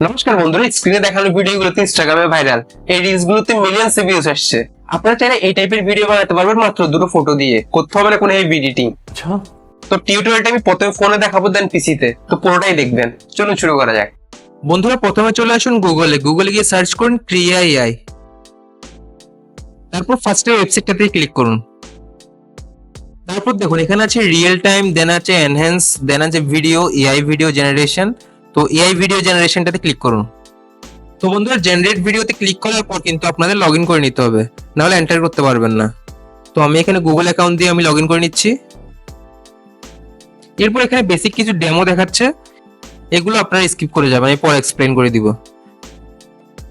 নমস্কার বন্ধুরা, স্ক্রিনে দেখানো ভিডিওগুলোতে ইনস্টাগ্রামে ভাইরাল, এই রিলস গুলোতে মিলিয়নস ভিউজ আসছে। আপনারা চাইলে এই টাইপের ভিডিও বানাতে পারবেন মাত্র দুটো ফটো দিয়ে, করতে হবে না কোনো হেভি এডিটিং। তো টিউটোরিয়ালটা আমি প্রথমে ফোনে দেখাবো, দেন পিসিতে, তো পুরোটাই দেখবেন। চলুন শুরু করা যাক। বন্ধুরা প্রথমে চলে আসুন গুগলে গিয়ে সার্চ করুন ক্রিয়া এআই। তারপর ফার্স্টে ওয়েবসাইটটাতে ক্লিক করুন। তারপর দেখুন এখানে আছে রিয়েল টাইম, দেন আছে এনহ্যান্স, দেন আছে ভিডিও, এআই ভিডিও জেনারেশন। তো এআই ভিডিও জেনারেশনটাতে ক্লিক করুন। তো বন্ধুরা জেনারেট ভিডিওতে ক্লিক করার পর কিন্তু আপনাদের লগ ইন করে নিতে হবে, নাহলে এন্টার করতে পারবেন না। তো আমি এখানে গুগল অ্যাকাউন্ট দিয়ে আমি লগ ইন করে নিচ্ছি। এরপর এখানে বেসিক কিছু ডেমো দেখাচ্ছে, এগুলো আপনারা স্কিপ করে যাবেন, এরপর এক্সপ্লেন করে দিব।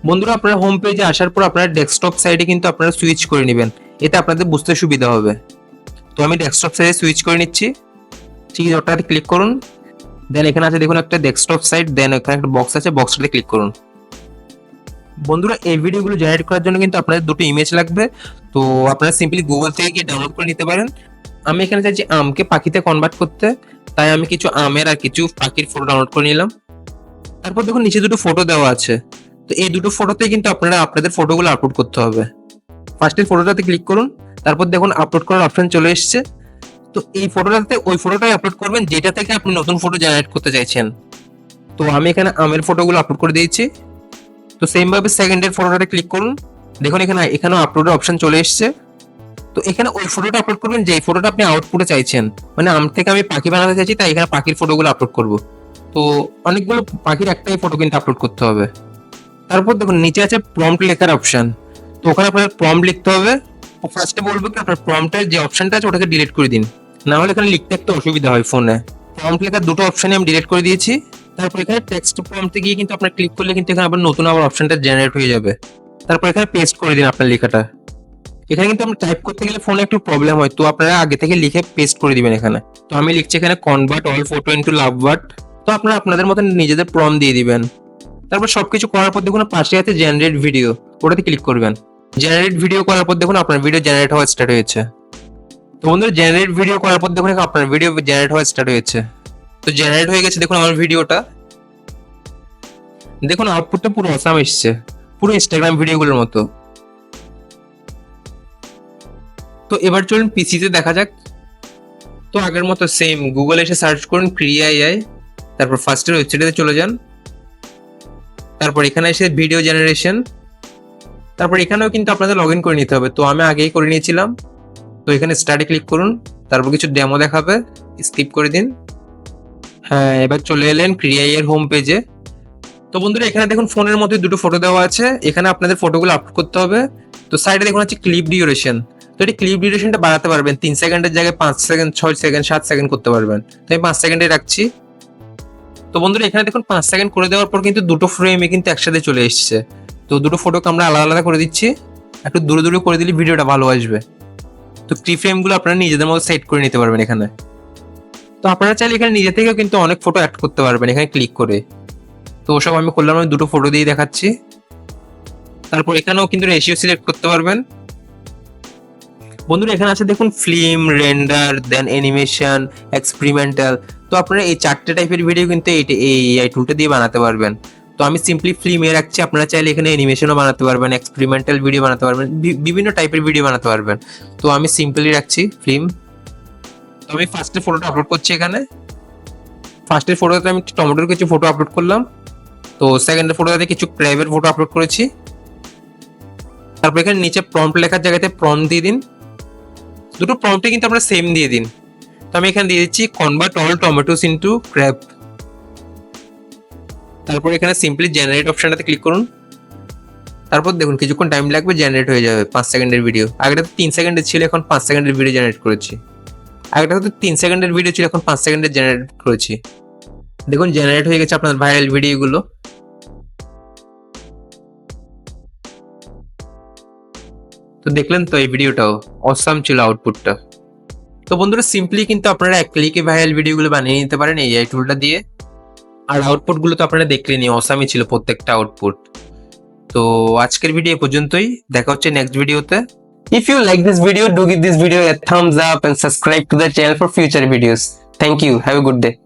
বন্ধুরা আপনারা হোম পেজে আসার পর আপনারা ডেস্কটপ সাইডে কিন্তু আপনারা সুইচ করে নেবেন, এতে আপনাদের বুঝতে সুবিধা হবে। তো আমি ডেস্কটপ সাইডে সুইচ করে নিচ্ছি। ঠিক আছে, ওটাতে ক্লিক করুন। দেন এখানে আছে দেখুন একটা ডেস্কটপ সাইট, দেন এখানে একটা বক্স আছে, বক্সটাতে ক্লিক করুন। বন্ধুরা এই ভিডিওগুলো জেনারেট করার জন্য কিন্তু আপনাদের দুটো ইমেজ লাগবে, তো আপনারা সিম্পলি গুগল থেকে গিয়ে ডাউনলোড করে নিতে পারেন। আমি এখানে চাইছি আমকে পাখিতে কনভার্ট করতে, তাই আমি কিছু আমের আর কিছু পাখির ফটো ডাউনলোড করে নিলাম। তারপর দেখুন নিচে দুটো ফটো দেওয়া আছে, তো এই দুটো ফটোতে কিন্তু আপনারা আপনাদের ফটোগুলো আপলোড করতে হবে। ফার্স্টের ফটোটাতে ক্লিক করুন, তারপর দেখুন আপলোড করার অপশন চলে এসেছে। তো এই ফটোটাতে ওই ফটোটাই আপলোড করবেন যেটা থেকে আপনি নতুন ফটো জেনারেট করতে চাইছেন। তো আমি এখানে আমের ফটোগুলো আপলোড করে দিয়েছি। তো সেম ভাবে সেকেন্ডের ফটোটাতে ক্লিক করুন। দেখুন এখানেও আপলোডের অপশন চলে এসেছে। তো এখানে ওই ফটোটা আপলোড করবেন যে ফটোটা আপনি আউটপুটে চাইছেন, মানে আম থেকে আমি পাখি বানাতে চাইছি, তাই এখানে পাখির ফটোগুলো আপলোড করব। তো অনেকগুলো পাখির একটাই ফটো কিন্তু আপলোড করতে হবে। তারপর দেখুন নিচে আছে প্রম্পট লেখার অপশন, তো ওখানে আপনার প্রম্পট লিখতে হবে। ফার্স্টে বলবো কি আপনার প্রম্পটের যে অপশনটা আছে ওটাকে ডিলিট করে দিন, না হলে এখানে লিখতে একটা অসুবিধা হয় ফোনে। প্রম্পট লেখার দুটো অপশনই আমি ডিলিট করে দিয়েছি। তারপর এখানে টেক্সট প্রম্পটে গিয়ে কিন্তু আপনার ক্লিক করলে কিন্তু এখানে আবার নতুন অপশনটা জেনারেট হয়ে যাবে। তারপর এখানে পেস্ট করে দিন আপনার লেখাটা। এখানে কিন্তু আমরা টাইপ করতে গেলে ফোনে একটু প্রবলেম হয়, তো আপনারা আগে থেকে লিখে পেস্ট করে দিবেন এখানে। তো আমি লিখছি এখানে convert all photo into love bird. তো আপনারা আপনাদের মতন নিজেদের প্রম্পট দিয়ে দিবেন। তারপর সবকিছু করার পর দেখুন পাশে আছে জেনারেট ভিডিও, ওটাতে ক্লিক করবেন। জেনারেট ভিডিও করার পর দেখুন আপনার ভিডিও জেনারেট হওয়া স্টার্ট হয়েছে। তো বন্ধুরা জেনারেট ভিডিও করার পর দেখুন আপনার ভিডিও জেনারেট হওয়া স্টার্ট হয়েছে। তো জেনারেট হয়ে গেছে দেখুন আমার ভিডিওটা। দেখুন আউটপুটটা পুরো অসাম এসছে, পুরো ইনস্টাগ্রাম ভিডিওগুলোর মতো। তো এবার চলুন পিসিতে দেখা যাক। তো আগের মতো সেম গুগলে এসে সার্চ করুন ক্রিয়া এআই, তারপর ফার্স্টের ওয়েবসাইটে চলে যান। তারপর এখানে এসে ভিডিও জেনারেশন, তারপর এখানেও কিন্তু আপনাদের লগ ইন করে নিতে হবে। তো আমি আগেই করে নিয়েছিলাম। তো এখানে স্টার্টে ক্লিক করুন, তারপর কিছু ডেমো দেখাবে, স্কিপ করে দিন। হ্যাঁ, এবার চলে এলেন ক্রিয়া এর হোম পেজে। তো বন্ধুরা এখানে দেখুন ফোনের মধ্যে দুটো ফটো দেওয়া আছে, এখানে আপনাদের ফটোগুলো আপলোড করতে হবে। তো সাইডে দেখুন আছে ক্লিপ ডিউরেশন, তো এই ক্লিপ ডিউরেশনটা বাড়াতে পারবেন, 3 সেকেন্ডের জায়গায় 5 সেকেন্ড, 6 সেকেন্ড, 7 সেকেন্ড করতে পারবেন। তো আমি 5 সেকেন্ডে রাখছি। তো বন্ধুরা এখানে দেখুন 5 সেকেন্ড করে দেওয়ার পর কিন্তু দুটো ফ্রেমে কিন্তু একসাথে চলে এসেছে। তো দুটো ফটোকে আমরা আলাদা আলাদা করে দিচ্ছি, একটু দূরে দূরে করে দিলে ভিডিওটা ভালো আসবে। তো কি ফ্রেমগুলো আপনারা নিজেদের মতো সেট করে নিতে পারবেন এখানে। তো আপনারা চাইলে এখানে নিজে থেকেও কিন্তু অনেক ফটো অ্যাড করতে পারবেন এখানে ক্লিক করে। তো ওসব আমি করলাম, আমি দুটো ফটো দিয়ে দেখাচ্ছি। তারপর এখানেও কিন্তু রেশিও সিলেক্ট করতে পারবেন। বন্ধুরা এখানে আছে দেখুন ফিল্ম, রেন্ডার, দেন অ্যানিমেশন, এক্সপেরিমেন্টাল। তো আপনারা এই 4টে টাইপের ভিডিও কিন্তু এই এআই টুলটা দিয়ে বানাতে পারবেন। তো আমি সিম্পলি ফিল্মে রাখছি, আপনারা চাইলে এখানে অ্যানিমেশনও বানাতে পারবেন, এক্সপেরিমেন্টাল ভিডিও বানাতে পারবেন, বিভিন্ন টাইপের ভিডিও বানাতে পারবেন। তো আমি সিম্পলি রাখছি ফিল্ম। তো আমি ফার্স্টের ফটোটা আপলোড করছি এখানে। ফার্স্টের ফটোতে আমি টমেটোর কিছু ফটো আপলোড করলাম। তো সেকেন্ডের ফটোতে কিছু ক্র্যাবের ফটো আপলোড করেছি। তারপর এখানে নিচে প্রম্পট লেখার জায়গাতে প্রম্পট দিয়ে দিন। দুটো প্রম্পটে কিন্তু আমরা সেম দিয়ে দিন। তো আমি এখানে দিয়ে দিচ্ছি convert all tomatoes into crab. তারপর এখানে সিম্পলি জেনারেট অপশনটাতে ক্লিক করুন। তারপর দেখুন কিছুক্ষণ টাইম লাগবে, জেনারেট হয়ে যাবে 5 সেকেন্ডের ভিডিও। আগেটা তো 3 সেকেন্ডের ছিল, এখন 5 সেকেন্ডের ভিডিও জেনারেট করেছি। আগেটা তো 3 সেকেন্ডের ভিডিও ছিল, এখন 5 সেকেন্ডের জেনারেট করেছি। দেখুন জেনারেট হয়ে গেছে আপনার ভাইরাল ভিডিওগুলো। তো দেখলেন তো এই ভিডিওটাও অসাম ছিল আউটপুটটা। তো বন্ধুরা সিম্পলি কিন্তু আপনারা এক ক্লিকে ভাইরাল ভিডিওগুলো বানিয়ে নিতে পারেন এই এআই টুলটা দিয়ে। আর আউটপুটগুলো তো আপনারা দেখলেনই, অসামই ছিল প্রত্যেকটা আউটপুট। তো আজকের ভিডিও পর্যন্তই, দেখা হচ্ছে নেক্সট ভিডিওতে। If you like this video, do give this video a thumbs up and subscribe to the channel for future videos. Thank you. Have a good day.